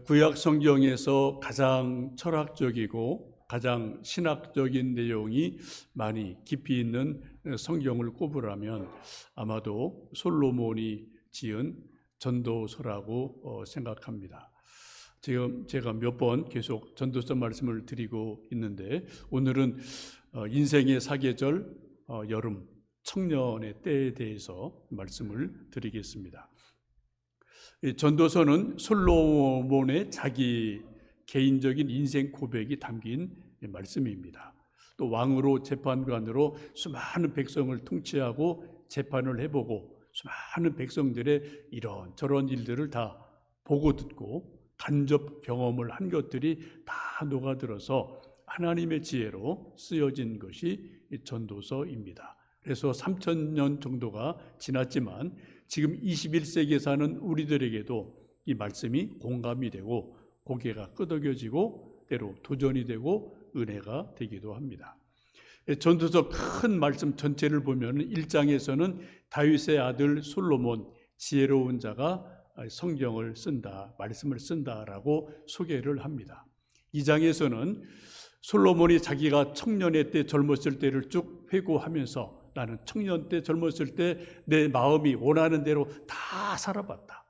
구약 성경에서 가장 철학적이고 가장 신학적인 내용이 많이 깊이 있는 성경을 꼽으라면 아마도 솔로몬이 지은 전도서라고 생각합니다. 지금 제가 몇 번 계속 전도서 말씀을 드리고 있는데 오늘은 인생의 사계절, 여름, 청년의 때에 대해서 말씀을 드리겠습니다. 이 전도서는 솔로몬의 자기 개인적인 인생 고백이 담긴 말씀입니다. 또 왕으로 재판관으로 수많은 백성을 통치하고 재판을 해보고 수많은 백성들의 이런저런 일들을 다 보고 듣고 간접 경험을 한 것들이 다 녹아들어서 하나님의 지혜로 쓰여진 것이 전도서입니다. 그래서 3,000년 정도가 지났지만 지금 21세기에 사는 우리들에게도 이 말씀이 공감이 되고 고개가 끄덕여지고 때로 도전이 되고 은혜가 되기도 합니다. 전도서 큰 말씀 전체를 보면 1장에서는 다윗의 아들 솔로몬 지혜로운 자가 성경을 쓴다, 말씀을 쓴다라고 소개를 합니다. 2장에서는 솔로몬이 자기가 청년의 때 젊었을 때를 쭉 회고하면서 나는 청년 때 젊었을 때 내 마음이 원하는 대로 다 살아봤다.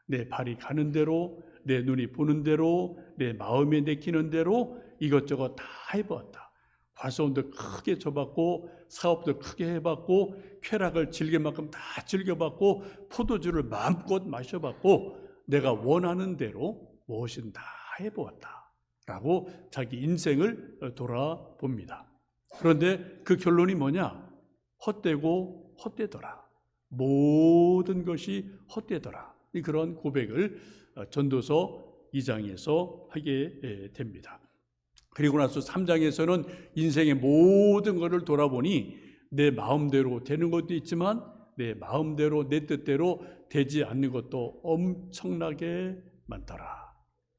내 발이 가는 대로, 내 눈이 보는 대로, 내 마음에 내키는 대로 이것저것 다 해봤다. 과수원도 크게 줘봤고 사업도 크게 해봤고 쾌락을 즐길 만큼 다 즐겨봤고 포도주를 마음껏 마셔봤고 내가 원하는 대로 무엇이든 다 해보았다 라고 자기 인생을 돌아봅니다. 그런데 그 결론이 뭐냐? 헛되고 헛되더라. 모든 것이 헛되더라. 그런 고백을 전도서 2장에서 하게 됩니다. 그리고 나서 3장에서는 인생의 모든 것을 돌아보니 내 마음대로 되는 것도 있지만 내 마음대로 내 뜻대로 되지 않는 것도 엄청나게 많더라.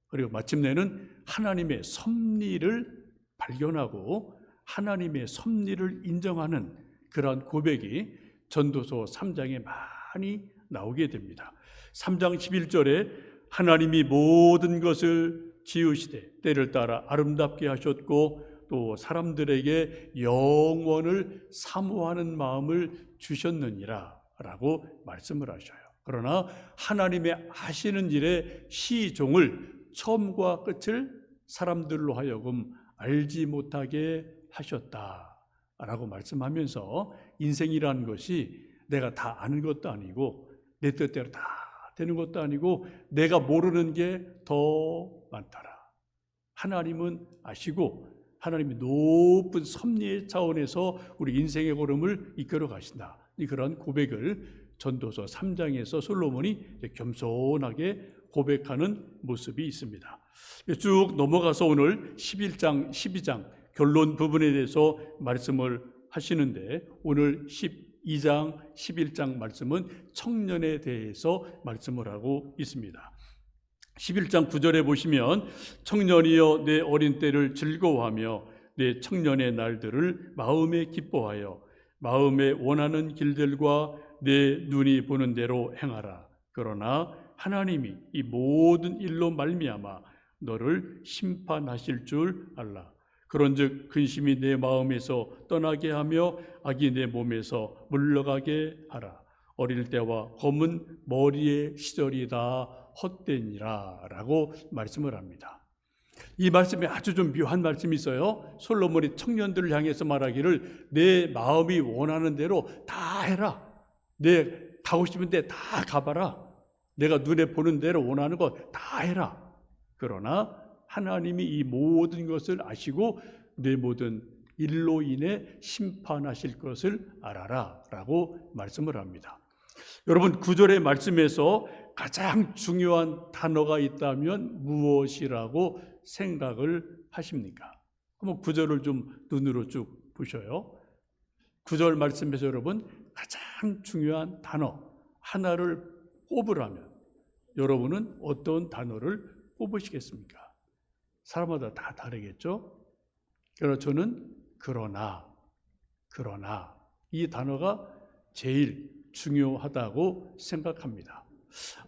그리고 마침내는 하나님의 섭리를 발견하고 하나님의 섭리를 인정하는 그러한 고백이 전도서 3장에 많이 나오게 됩니다. 3장 11절에 하나님이 모든 것을 지으시되 때를 따라 아름답게 하셨고 또 사람들에게 영원을 사모하는 마음을 주셨느니라 라고 말씀을 하셔요. 그러나 하나님의 하시는 일의 시종을 처음과 끝을 사람들로 하여금 알지 못하게 하셨다 라고 말씀하면서 인생이라는 것이 내가 다 아는 것도 아니고 내 뜻대로 다 되는 것도 아니고 내가 모르는 게 더 많더라. 하나님은 아시고 하나님이 높은 섭리의 차원에서 우리 인생의 걸음을 이끌어 가신다. 그런 고백을 전도서 3장에서 솔로몬이 겸손하게 고백하는 모습이 있습니다. 쭉 넘어가서 오늘 11장, 12장 결론 부분에 대해서 말씀을 하시는데 오늘 12장, 11장 말씀은 청년에 대해서 말씀을 하고 있습니다. 11장 9절에 보시면 청년이여 내 어린 때를 즐거워하며 내 청년의 날들을 마음에 기뻐하여 마음에 원하는 길들과 내 눈이 보는 대로 행하라. 그러나 하나님이 이 모든 일로 말미암아 너를 심판하실 줄 알라. 그런즉 근심이 내 마음에서 떠나게 하며 악이 내 몸에서 물러가게 하라. 어릴 때와 검은 머리의 시절이 다 헛되니라 라고 말씀을 합니다. 이 말씀에 아주 좀 묘한 말씀이 있어요. 솔로몬이 청년들을 향해서 말하기를 내 마음이 원하는 대로 다 해라. 내 가고 싶은 데 다 가봐라. 내가 눈에 보는 대로 원하는 것 다 해라. 그러나 하나님이 이 모든 것을 아시고 내 모든 일로 인해 심판하실 것을 알아라 라고 말씀을 합니다. 여러분 9절의 말씀에서 가장 중요한 단어가 있다면 무엇이라고 생각을 하십니까? 한번 9절을 좀 눈으로 쭉 보셔요. 9절 말씀에서 여러분 가장 중요한 단어 하나를 꼽으라면 여러분은 어떤 단어를 꼽으시겠습니까? 사람마다 다 다르겠죠? 그래서 저는 그러나 이 단어가 제일 중요하다고 생각합니다.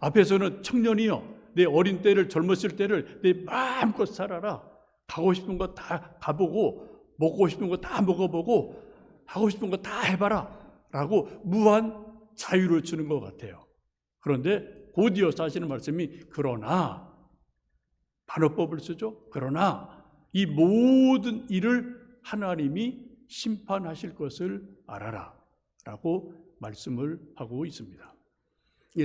앞에서는 청년이여 내 어린 때를, 젊었을 때를 내 마음껏 살아라. 가고 싶은 거 다 가보고, 먹고 싶은 거 다 먹어보고, 하고 싶은 거 다 해봐라 라고 무한 자유를 주는 것 같아요. 그런데 곧 이어서 하시는 말씀이 그러나, 반어법을 쓰죠. 그러나 이 모든 일을 하나님이 심판하실 것을 알아라 라고 말씀을 하고 있습니다.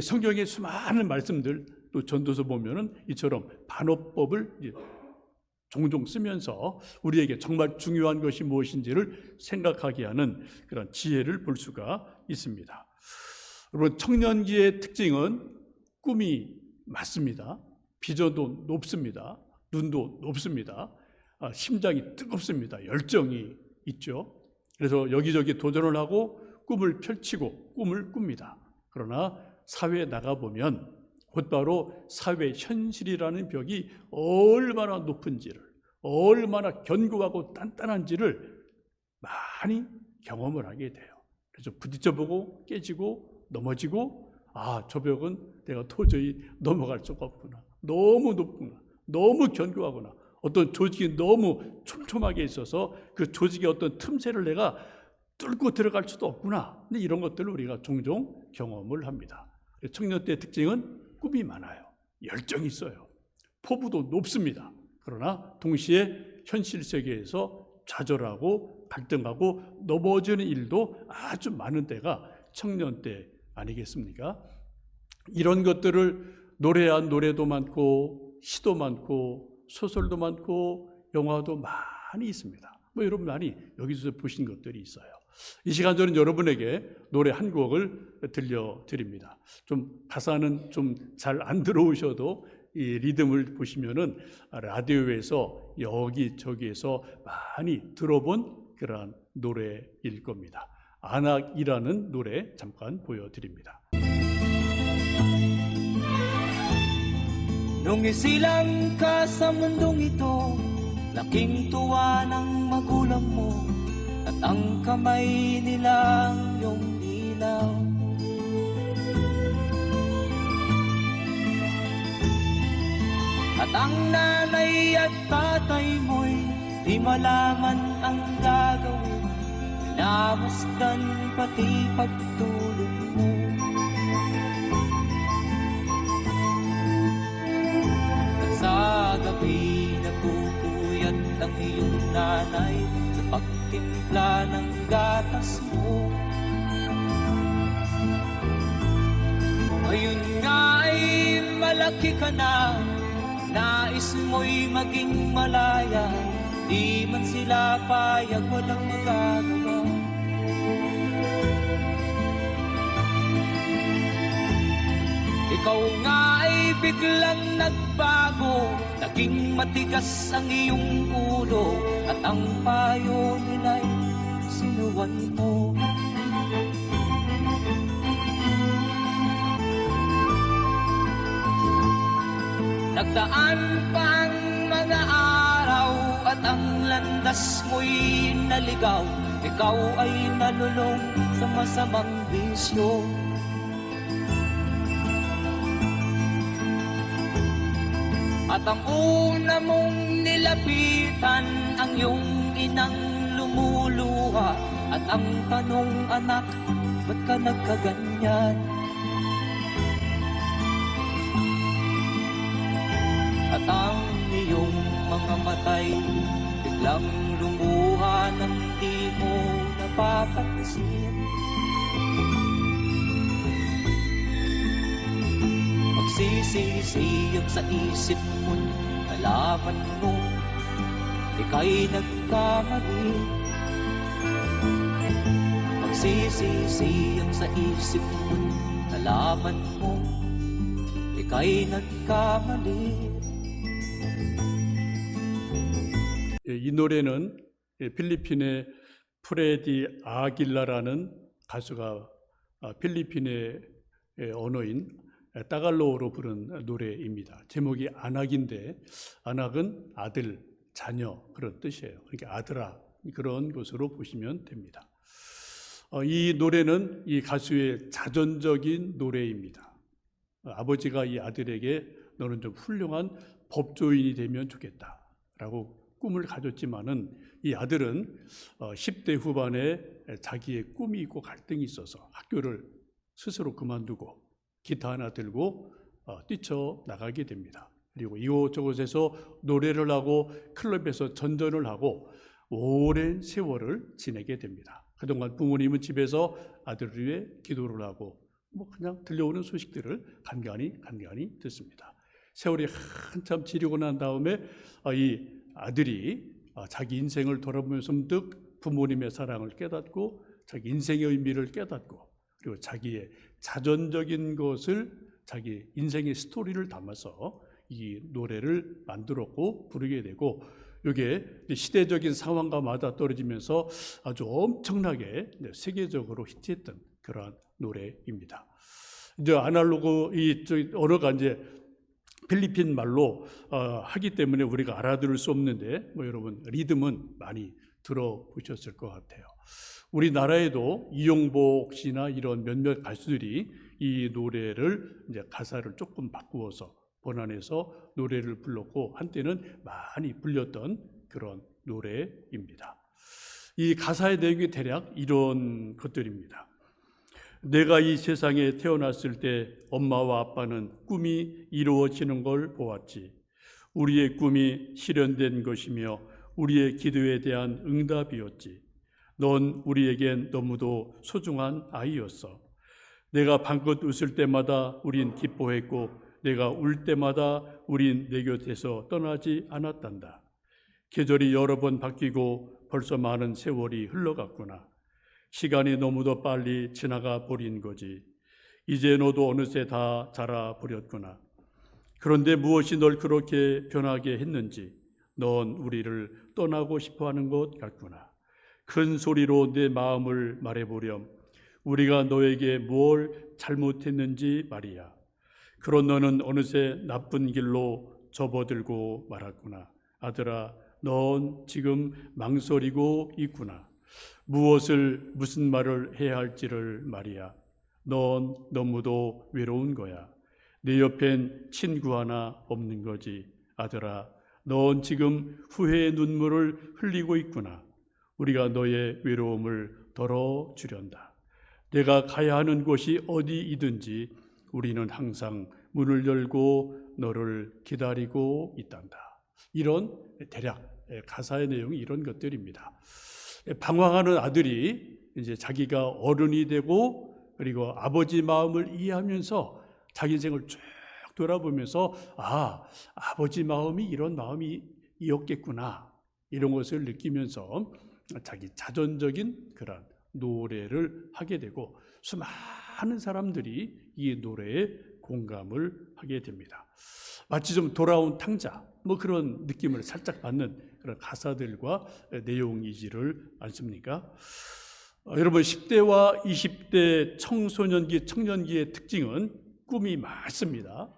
성경의 수많은 말씀들, 또 전도서 보면은 이처럼 반어법을 종종 쓰면서 우리에게 정말 중요한 것이 무엇인지를 생각하게 하는 그런 지혜를 볼 수가 있습니다. 여러분, 청년기의 특징은 꿈이 많습니다. 비전도 높습니다. 눈도 높습니다. 심장이 뜨겁습니다. 열정이 있죠. 그래서 여기저기 도전을 하고 꿈을 펼치고 꿈을 꿉니다. 그러나 사회에 나가보면 곧바로 사회 현실이라는 벽이 얼마나 높은지를, 얼마나 견고하고 단단한지를 많이 경험을 하게 돼요. 그래서 부딪혀보고 깨지고 넘어지고, 저 벽은 내가 도저히 넘어갈 수가 없구나. 너무 높구나. 너무 견고하구나. 어떤 조직이 너무 촘촘하게 있어서 그 조직의 어떤 틈새를 내가 뚫고 들어갈 수도 없구나. 근데 이런 것들을 우리가 종종 경험을 합니다. 청년 때의 특징은 꿈이 많아요. 열정이 있어요. 포부도 높습니다. 그러나 동시에 현실 세계에서 좌절하고 갈등하고 넘어지는 일도 아주 많은 때가 청년 때 아니겠습니까? 이런 것들을 노래한 노래도 많고 시도 많고 소설도 많고 영화도 많이 있습니다. 여러분 많이 여기서 보신 것들이 있어요. 이 시간 저는 여러분에게 노래 한 곡을 들려드립니다. 좀 가사는 좀 잘 안 들어오셔도 이 리듬을 보시면은 라디오에서 여기저기에서 많이 들어본 그러한 노래일 겁니다. 안악이라는 노래 잠깐 보여드립니다. Nung isilang ka sa mundong ito, laking tuwa ng magulang mo, at ang kamay nilang iyong ilaw. At ang nanay at tatay mo'y di malaman ang gagawin, pinamasdan pati pagtulog mo. Sa gabi nagpupuyat ang iyong nanay sa pagtimpla ng gatas mo. Ngayon nga ay malaki ka na, nais mo'y maging malaya, di man sila payag, walang magagawa. Ikaw nga ay biglang nagbago, naging matigas ang iyong ulo, at ang payo nila'y sinuwan mo. Nagdaan pa ang mga araw at ang landas mo'y naligaw, ikaw ay nalulong sa masamang bisyo. At ang una mong nilapitan ang iyong inang lumuluha, at ang tanong, anak, ba't ka nagkaganyan? At ang iyong mga matay biglang lumuha nang di mo napapansin. Magsisisiyag sa isip mo, nalaman mo ika'y nagkamali. Magsisisiyag sa isip mo, nalaman mo ika'y nagkamali. 이 노래는 필리핀의 프레디 아길라라는 가수가 필리핀의 언어인 따갈로어로 부른 노래입니다. 제목이 안악인데, 안악은 아들, 자녀 그런 뜻이에요. 그러니까 아들아, 그런 것으로 보시면 됩니다. 이 노래는 이 가수의 자전적인 노래입니다. 아버지가 이 아들에게 너는 좀 훌륭한 법조인이 되면 좋겠다라고 꿈을 가졌지만은 이 아들은 10대 후반에 자기의 꿈이 있고 갈등이 있어서 학교를 스스로 그만두고 기타 하나 들고 뛰쳐나가게 됩니다. 그리고 이곳저곳에서 노래를 하고 클럽에서 전전을 하고 오랜 세월을 지내게 됩니다. 그동안 부모님은 집에서 아들을 위해 기도를 하고 그냥 들려오는 소식들을 간간히 듣습니다. 세월이 한참 지르고 난 다음에 이 아들이 자기 인생을 돌아보면서 문득 부모님의 사랑을 깨닫고 자기 인생의 의미를 깨닫고 그리고 자기의 자전적인 것을 자기 인생의 스토리를 담아서 이 노래를 만들었고 부르게 되고 이게 시대적인 상황과 맞아떨어지면서 아주 엄청나게 세계적으로 히트했던 그러한 노래입니다. 이제 아날로그 이 언어가 이제 필리핀 말로 하기 때문에 우리가 알아들을 수 없는데 여러분 리듬은 많이 들어보셨을 것 같아요. 우리나라에도 이용복 씨나 이런 몇몇 가수들이 이 노래를 이제 가사를 조금 바꾸어서 번안해서 노래를 불렀고 한때는 많이 불렸던 그런 노래입니다. 이 가사의 내용이 대략 이런 것들입니다. 내가 이 세상에 태어났을 때 엄마와 아빠는 꿈이 이루어지는 걸 보았지. 우리의 꿈이 실현된 것이며 우리의 기도에 대한 응답이었지. 넌 우리에겐 너무도 소중한 아이였어. 내가 방긋 웃을 때마다 우린 기뻐했고 내가 울 때마다 우린 내 곁에서 떠나지 않았단다. 계절이 여러 번 바뀌고 벌써 많은 세월이 흘러갔구나. 시간이 너무도 빨리 지나가 버린 거지. 이제 너도 어느새 다 자라버렸구나. 그런데 무엇이 널 그렇게 변하게 했는지 넌 우리를 떠나고 싶어하는 것 같구나. 큰 소리로 내 마음을 말해보렴. 우리가 너에게 뭘 잘못했는지 말이야. 그런 너는 어느새 나쁜 길로 접어들고 말았구나. 아들아, 넌 지금 망설이고 있구나. 무슨 말을 해야 할지를 말이야. 넌 너무도 외로운 거야. 내 옆엔 친구 하나 없는 거지. 아들아, 넌 지금 후회의 눈물을 흘리고 있구나. 우리가 너의 외로움을 덜어주련다. 내가 가야 하는 곳이 어디이든지 우리는 항상 문을 열고 너를 기다리고 있단다. 이런 대략 가사의 내용이 이런 것들입니다. 방황하는 아들이 이제 자기가 어른이 되고 그리고 아버지 마음을 이해하면서 자기 인생을 쭉 돌아보면서 아버지 마음이 이런 마음이었겠구나 이런 것을 느끼면서 자기 자전적인 그런 노래를 하게 되고 수많은 사람들이 이 노래에 공감을 하게 됩니다. 마치 좀 돌아온 탕자 그런 느낌을 살짝 받는 그런 가사들과 내용이지를 않습니까? 여러분 10대와 20대 청소년기, 청년기의 특징은 꿈이 많습니다.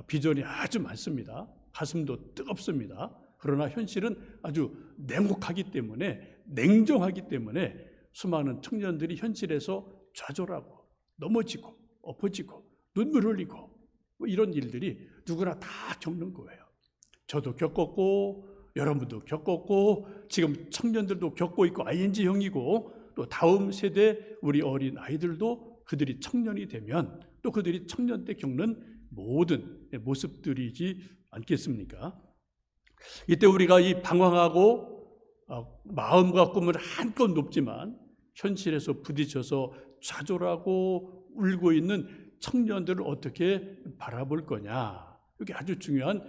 비전이 아주 많습니다. 가슴도 뜨겁습니다. 그러나 현실은 아주 냉혹하기 때문에 냉정하기 때문에 수많은 청년들이 현실에서 좌절하고 넘어지고 엎어지고 눈물 흘리고 이런 일들이 누구나 다 겪는 거예요. 저도 겪었고 여러분도 겪었고 지금 청년들도 겪고 있고 ING형이고 또 다음 세대 우리 어린 아이들도 그들이 청년이 되면 또 그들이 청년 때 겪는 모든 모습들이지 않겠습니까? 이때 우리가 이 방황하고 마음과 꿈을 한껏 높지만 현실에서 부딪혀서 좌절하고 울고 있는 청년들을 어떻게 바라볼 거냐. 이게 아주 중요한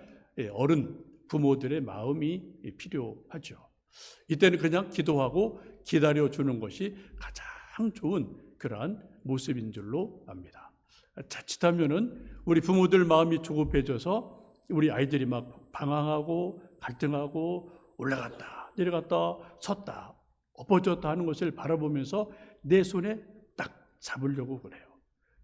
어른, 부모들의 마음이 필요하죠. 이때는 그냥 기도하고 기다려주는 것이 가장 좋은 그러한 모습인 줄로 압니다. 자칫하면은 우리 부모들 마음이 조급해져서 우리 아이들이 막 방황하고 갈등하고 올라갔다 내려갔다 섰다 엎어졌다 하는 것을 바라보면서 내 손에 딱 잡으려고 그래요.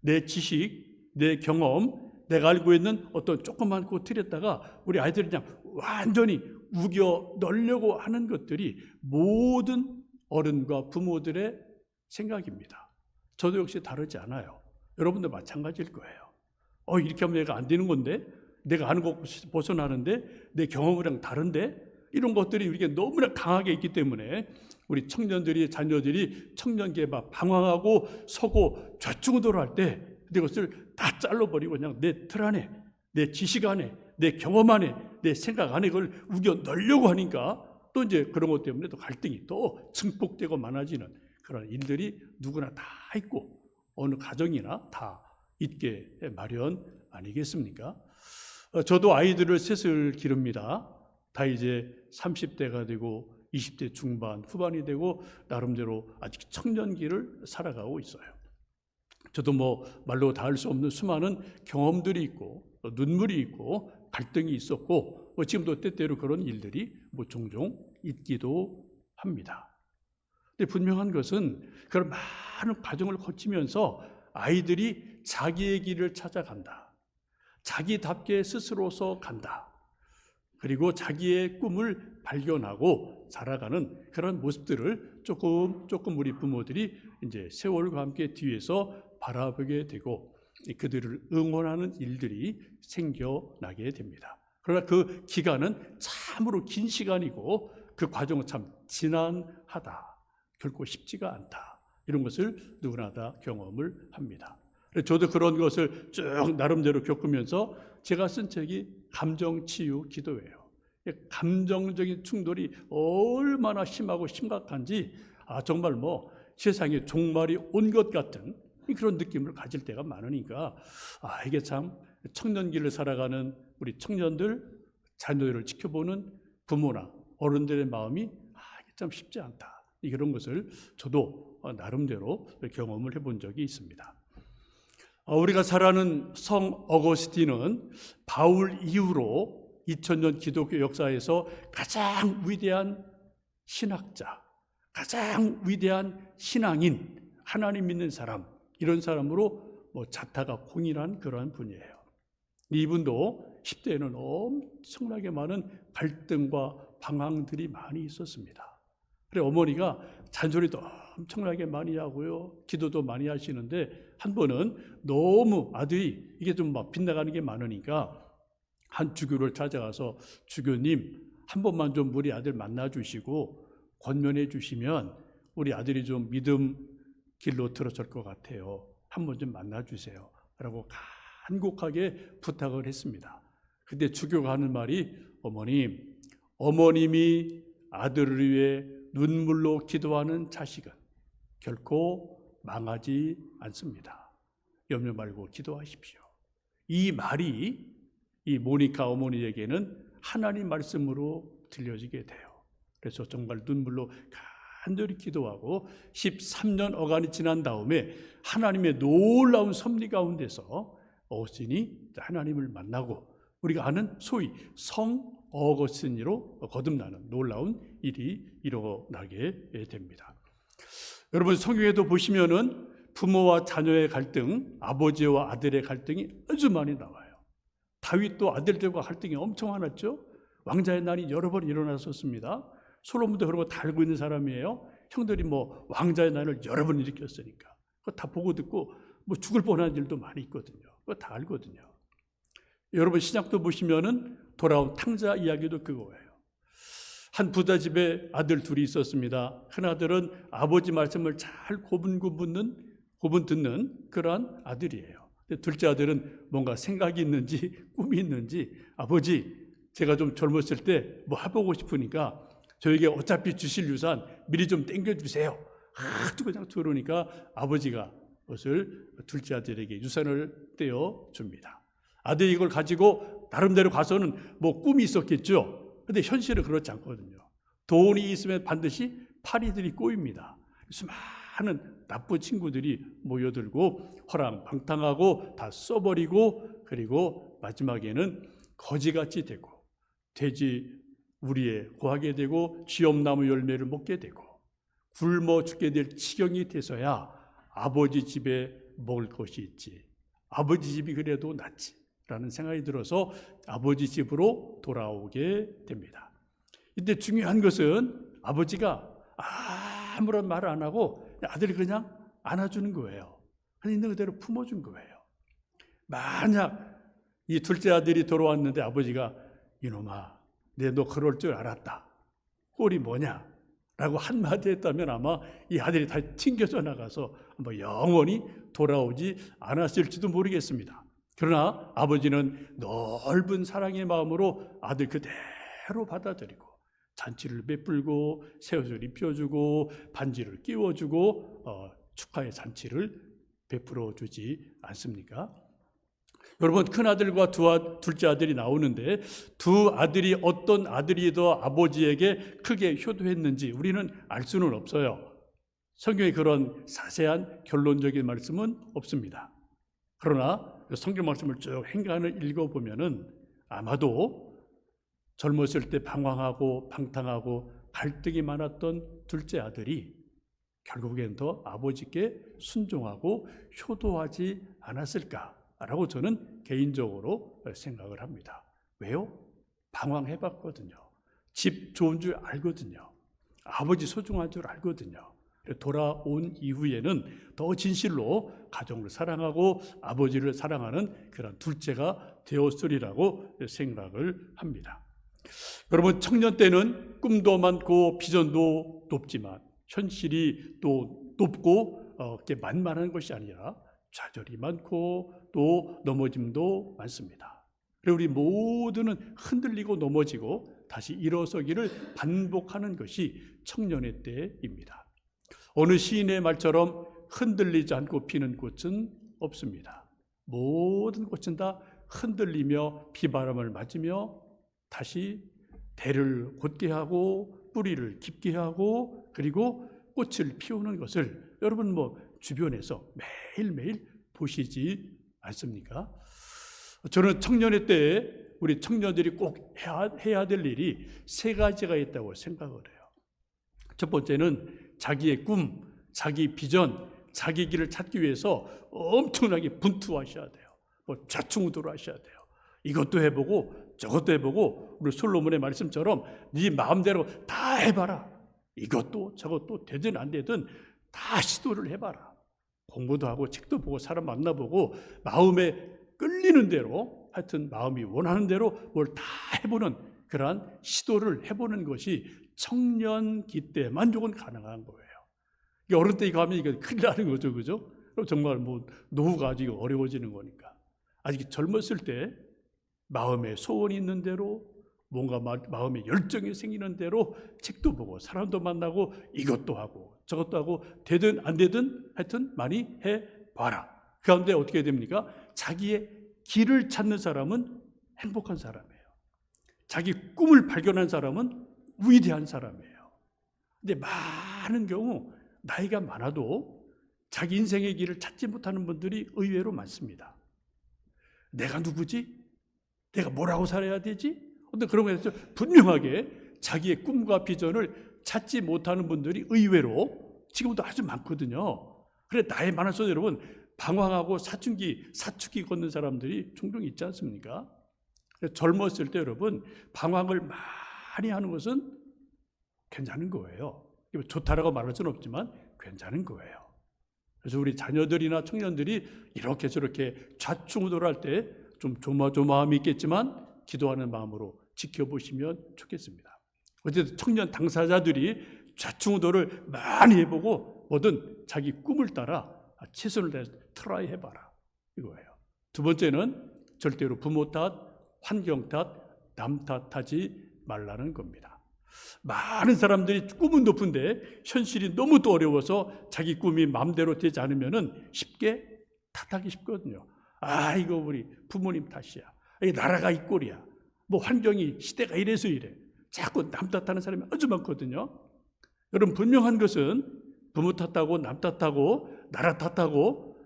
내 지식, 내 경험, 내가 알고 있는 어떤 조그만 그 틀에다가 우리 아이들이 그냥 완전히 우겨 넣으려고 하는 것들이 모든 어른과 부모들의 생각입니다. 저도 역시 다르지 않아요. 여러분도 마찬가지일 거예요. 이렇게 하면 얘가 안 되는 건데 내가 아는 것 벗어나는데 내 경험이랑 다른데 이런 것들이 우리에게 너무나 강하게 있기 때문에 우리 청년들이 자녀들이 청년기에 막 방황하고 서고 좌충우돌 할 때 그것을 다 잘라버리고 그냥 내 틀 안에 내 지식 안에 내 경험 안에 내 생각 안에 그걸 우겨 넣으려고 하니까 또 이제 그런 것 때문에 또 갈등이 또 증폭되고 많아지는 그런 일들이 누구나 다 있고 어느 가정이나 다 있게 마련 아니겠습니까? 저도 아이들을 셋을 기릅니다. 다 이제 30대가 되고 20대 중반, 후반이 되고 나름대로 아직 청년기를 살아가고 있어요. 저도 뭐 말로 다 할 수 없는 수많은 경험들이 있고 눈물이 있고 갈등이 있었고 지금도 때때로 그런 일들이 뭐 종종 있기도 합니다. 근데 분명한 것은 그런 많은 과정을 거치면서 아이들이 자기의 길을 찾아간다. 자기답게 스스로서 간다. 그리고 자기의 꿈을 발견하고 자라가는 그런 모습들을 조금 우리 부모들이 이제 세월과 함께 뒤에서 바라보게 되고 그들을 응원하는 일들이 생겨나게 됩니다. 그러나 그 기간은 참으로 긴 시간이고 그 과정은 참 지난하다. 결코 쉽지가 않다. 이런 것을 누구나 다 경험을 합니다. 저도 그런 것을 쭉 나름대로 겪으면서 제가 쓴 책이 감정치유 기도예요. 감정적인 충돌이 얼마나 심하고 심각한지 정말 뭐 세상에 종말이 온 것 같은 그런 느낌을 가질 때가 많으니까 이게 참 청년기를 살아가는 우리 청년들 자녀들을 지켜보는 부모나 어른들의 마음이 이게 참 쉽지 않다. 이런 것을 저도 나름대로 경험을 해본 적이 있습니다. 우리가 잘 아는 성 어거스틴은 바울 이후로 2000년 기독교 역사에서 가장 위대한 신학자, 가장 위대한 신앙인, 하나님 믿는 사람, 이런 사람으로 자타가 공인한 그러한 분이에요. 이분도 10대에는 엄청나게 많은 갈등과 방황들이 많이 있었습니다. 그래 어머니가 잔소리도 엄청나게 많이 하고요. 기도도 많이 하시는데 한 번은 너무 아들이 이게 좀 막 빗나가는 게 많으니까 한 주교를 찾아가서 주교님 한 번만 좀 우리 아들 만나주시고 권면해 주시면 우리 아들이 좀 믿음 길로 들어설 것 같아요. 한 번 좀 만나주세요. 라고 간곡하게 부탁을 했습니다. 근데 주교가 하는 말이 어머님이 아들을 위해 눈물로 기도하는 자식은 결코 망하지 않습니다. 염려 말고 기도하십시오. 이 말이 이 모니카 어머니에게는 하나님 말씀으로 들려지게 돼요. 그래서 정말 눈물로 간절히 기도하고 13년 어간이 지난 다음에 하나님의 놀라운 섭리 가운데서 어거스틴이 하나님을 만나고 우리가 아는 소위 성 어거스틴으로 거듭나는 놀라운 일이 일어나게 됩니다. 여러분 성경에도 보시면은 부모와 자녀의 갈등, 아버지와 아들의 갈등이 아주 많이 나와요. 다윗도 아들들과 갈등이 엄청 많았죠. 왕자의 난이 여러 번 일어났었습니다. 솔로몬도 그런 거 다 알고 있는 사람이에요. 형들이 뭐 왕자의 난을 여러 번 일으켰으니까 그거 다 보고 듣고 뭐 죽을 뻔한 일도 많이 있거든요. 그거 다 알거든요. 여러분 신약도 보시면은 돌아온 탕자 이야기도 그거예요. 한 부잣집에 아들 둘이 있었습니다. 큰 아들은 아버지 말씀을 잘 고분 듣는 그러한 아들이에요. 둘째 아들은 뭔가 생각이 있는지 꿈이 있는지 아버지 제가 좀 젊었을 때 뭐 해보고 싶으니까 저에게 어차피 주실 유산 미리 좀 땡겨주세요. 그냥 들으니까 아버지가 그것을 둘째 아들에게 유산을 떼어줍니다. 아들이 이걸 가지고 나름대로 가서는 뭐 꿈이 있었겠죠. 그런데 현실은 그렇지 않거든요. 돈이 있으면 반드시 파리들이 꼬입니다. 수많은 나쁜 친구들이 모여들고 허랑방탕하고 다 써버리고 그리고 마지막에는 거지같이 되고 돼지 우리에 고하게 되고 쥐엄나무 열매를 먹게 되고 굶어 죽게 될 지경이 돼서야 아버지 집에 먹을 것이 있지 아버지 집이 그래도 낫지 라는 생각이 들어서 아버지 집으로 돌아오게 됩니다. 이때 중요한 것은 아버지가 아무런 말을 안 하고 아들이 그냥 안아주는 거예요. 그냥 있는 그대로 품어준 거예요. 만약 이 둘째 아들이 돌아왔는데 아버지가 이놈아, 너 그럴 줄 알았다. 꼴이 뭐냐? 라고 한마디 했다면 아마 이 아들이 다 튕겨져 나가서 영원히 돌아오지 않았을지도 모르겠습니다. 그러나 아버지는 넓은 사랑의 마음으로 아들 그대로 받아들이고 잔치를 베풀고 새 옷을 입혀주고 반지를 끼워주고 축하의 잔치를 베풀어 주지 않습니까? 여러분, 큰아들과 둘째 아들이 나오는데 두 아들이 어떤 아들이 더 아버지에게 크게 효도했는지 우리는 알 수는 없어요. 성경에 그런 자세한 결론적인 말씀은 없습니다. 그러나 성경 말씀을 쭉 행간을 읽어보면은 아마도 젊었을 때 방황하고 방탕하고 갈등이 많았던 둘째 아들이 결국엔 더 아버지께 순종하고 효도하지 않았을까라고 저는 개인적으로 생각을 합니다. 왜요? 방황해봤거든요. 집 좋은 줄 알거든요. 아버지 소중한 줄 알거든요. 돌아온 이후에는 더 진실로 가정을 사랑하고 아버지를 사랑하는 그런 둘째가 되었으리라고 생각을 합니다. 여러분, 청년 때는 꿈도 많고 비전도 높지만 현실이 또 높고 그렇게 만만한 것이 아니라 좌절이 많고 또 넘어짐도 많습니다. 그리고 우리 모두는 흔들리고 넘어지고 다시 일어서기를 반복하는 것이 청년의 때입니다. 어느 시인의 말처럼 흔들리지 않고 피는 꽃은 없습니다. 모든 꽃은 다 흔들리며 비바람을 맞으며 다시 대를 곧게 하고 뿌리를 깊게 하고 그리고 꽃을 피우는 것을 여러분 주변에서 매일매일 보시지 않습니까? 저는 청년의 때에 우리 청년들이 꼭 해야 될 일이 세 가지가 있다고 생각을 해요. 첫 번째는 자기의 꿈, 자기 비전, 자기 길을 찾기 위해서 엄청나게 분투하셔야 돼요. 좌충우돌 하셔야 돼요. 이것도 해보고 저것도 해보고 우리 솔로몬의 말씀처럼 네 마음대로 다 해봐라. 이것도 저것도 되든 안 되든 다 시도를 해봐라. 공부도 하고 책도 보고 사람 만나보고 마음에 끌리는 대로 하여튼 마음이 원하는 대로 뭘 다 해보는 그러한 시도를 해보는 것이 청년기 때만 조금 가능한 거예요. 어른 때 이거 하면 이거 큰일 나는 거죠, 그죠? 그럼 정말 노후가 아주 어려워지는 거니까. 아직 젊었을 때 마음에 소원이 있는 대로 뭔가 마음에 열정이 생기는 대로 책도 보고 사람도 만나고 이것도 하고 저것도 하고 되든 안 되든 하여튼 많이 해봐라. 그 가운데 어떻게 됩니까? 자기의 길을 찾는 사람은 행복한 사람이에요. 자기 꿈을 발견한 사람은 위대한 사람이에요. 근데 많은 경우 나이가 많아도 자기 인생의 길을 찾지 못하는 분들이 의외로 많습니다. 내가 누구지? 내가 뭐라고 살아야 되지? 근데 그런 거에서 분명하게 자기의 꿈과 비전을 찾지 못하는 분들이 의외로 지금도 아주 많거든요. 그래 나이 많아서 여러분 방황하고 사춘기 걷는 사람들이 종종 있지 않습니까? 젊었을 때 여러분 방황을 많이 하는 것은 괜찮은 거예요. 좋다라고 말할 수는 없지만 괜찮은 거예요. 그래서 우리 자녀들이나 청년들이 이렇게 저렇게 좌충우돌할 때 좀 조마조마함이 있겠지만 기도하는 마음으로 지켜보시면 좋겠습니다. 어쨌든 청년 당사자들이 좌충우돌을 많이 해보고 뭐든 자기 꿈을 따라 최선을 다해서 트라이 해봐라 이거예요. 두 번째는 절대로 부모 탓, 환경 탓, 남 탓하지 말라는 겁니다. 많은 사람들이 꿈은 높은데 현실이 너무 또 어려워서 자기 꿈이 마음대로 되지 않으면 쉽게 탓하기 쉽거든요. 이거 우리 부모님 탓이야. 이 나라가 이 꼴이야. 환경이 시대가 이래서 이래. 자꾸 남 탓하는 사람이 아주 많거든요. 여러분 분명한 것은 부모 탓하고 남 탓하고 나라 탓하고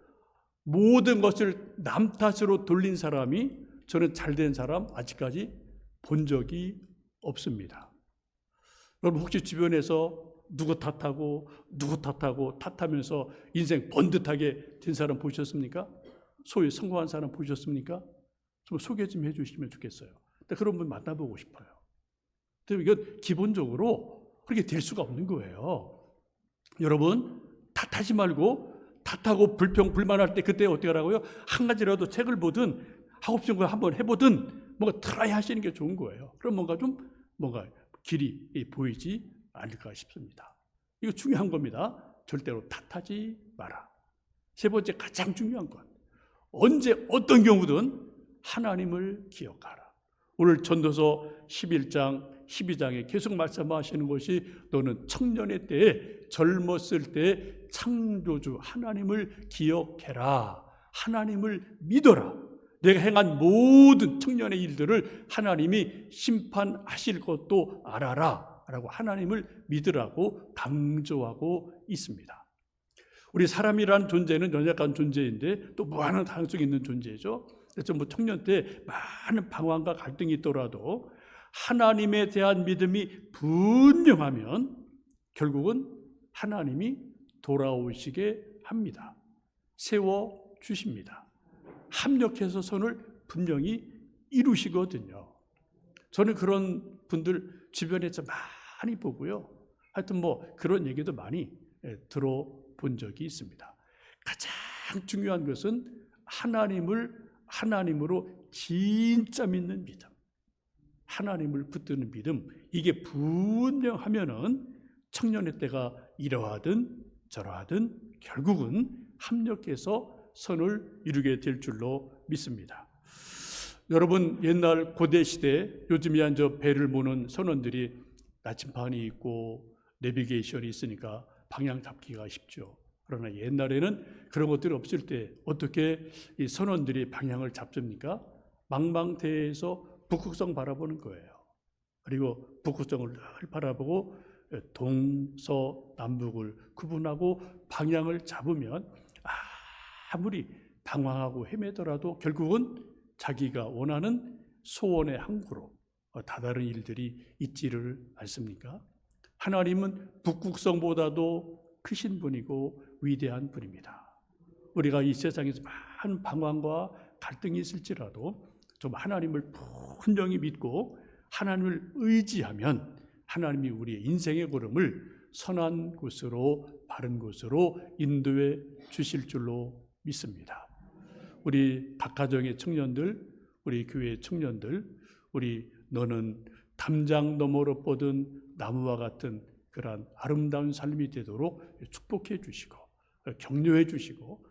모든 것을 남 탓으로 돌린 사람이 저는 잘된 사람 아직까지 본 적이 없습니다. 여러분 혹시 주변에서 누구 탓하고 탓하면서 인생 번듯하게 된 사람 보셨습니까? 소위 성공한 사람 보셨습니까? 좀 소개 좀 해주시면 좋겠어요. 그런 분 만나보고 싶어요. 이건 기본적으로 그렇게 될 수가 없는 거예요. 여러분 탓하지 말고 탓하고 불평 불만할 때 그때 어떻게 하라고요? 한 가지라도 책을 보든 하고 싶은 거 한번 해보든 뭔가 트라이 하시는 게 좋은 거예요. 그럼 뭔가 길이 보이지 않을까 싶습니다. 이거 중요한 겁니다. 절대로 탓하지 마라. 세 번째, 가장 중요한 건 언제 어떤 경우든 하나님을 기억하라. 오늘 전도서 11장 12장에 계속 말씀하시는 것이 너는 청년의 때에 젊었을 때 창조주 하나님을 기억해라. 하나님을 믿어라. 내가 행한 모든 청년의 일들을 하나님이 심판하실 것도 알아라 라고 하나님을 믿으라고 강조하고 있습니다. 우리 사람이라는 존재는 연약한 존재인데 또 무한한 가능성이 있는 존재죠. 그래서 청년 때 많은 방황과 갈등이 있더라도 하나님에 대한 믿음이 분명하면 결국은 하나님이 돌아오시게 합니다. 세워주십니다. 합력해서 선을 분명히 이루시거든요. 저는 그런 분들 주변에서 많이 보고요. 하여튼 그런 얘기도 많이 들어본 적이 있습니다. 가장 중요한 것은 하나님으로 진짜 믿는 믿음, 하나님을 붙드는 믿음, 이게 분명하면은 청년의 때가 이러하든 저러하든 결국은 합력해서 선을 이루게 될 줄로 믿습니다. 여러분, 옛날 고대 시대 요즘이야 저 배를 모는 선원들이 나침반이 있고 내비게이션이 있으니까 방향 잡기가 쉽죠. 그러나 옛날에는 그런 것들이 없을 때 어떻게 이 선원들이 방향을 잡습니까? 망망대해에서 북극성 바라보는 거예요. 그리고 북극성을 늘 바라보고 동서남북을 구분하고 방향을 잡으면 아무리 방황하고 헤매더라도 결국은 자기가 원하는 소원의 항구로 다다른 일들이 있지를 않습니까? 하나님은 북극성보다도 크신 분이고 위대한 분입니다. 우리가 이 세상에서 많은 방황과 갈등이 있을지라도 좀 하나님을 분명히 믿고 하나님을 의지하면 하나님이 우리의 인생의 걸음을 선한 곳으로 바른 곳으로 인도해 주실 줄로 믿습니다. 우리 각 가정의 청년들, 우리 교회의 청년들, 너는 담장 너머로 뻗은 나무와 같은 그러한 아름다운 삶이 되도록 축복해 주시고 격려해 주시고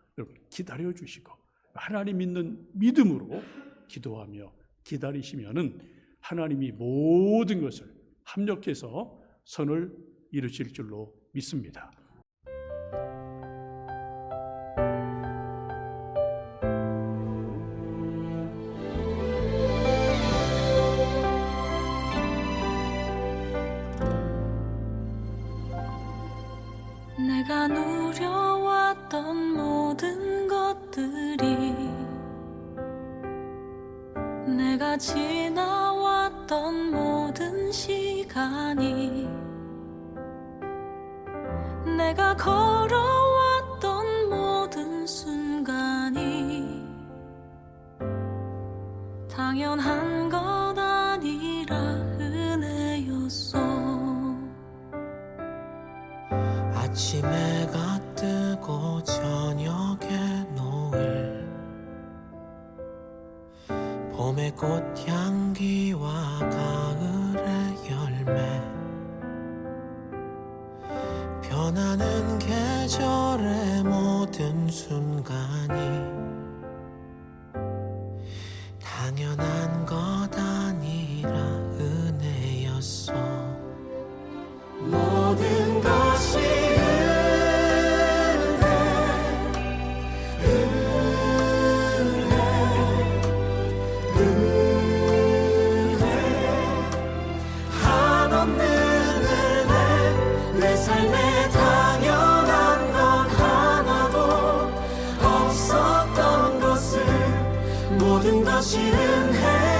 기다려 주시고 하나님 믿는 믿음으로 기도하며 기다리시면은 하나님이 모든 것을 합력해서 선을 이루실 줄로 믿습니다. 내가 누려왔던 모든 것들이 내가 지나왔던 모든 시간이 내가 걸어왔던 모든 순간이 당연한 것 아니라 은혜였어. 아침에가 뜨고 저녁에 노을 봄의 꽃향기와 가을의 열매 변하는 계절의 모든 순간이 당연한 것 아니라 은혜였어. 모든 것이 내 삶에 당연한 건 하나도 없었던 것을 모든 것이 은혜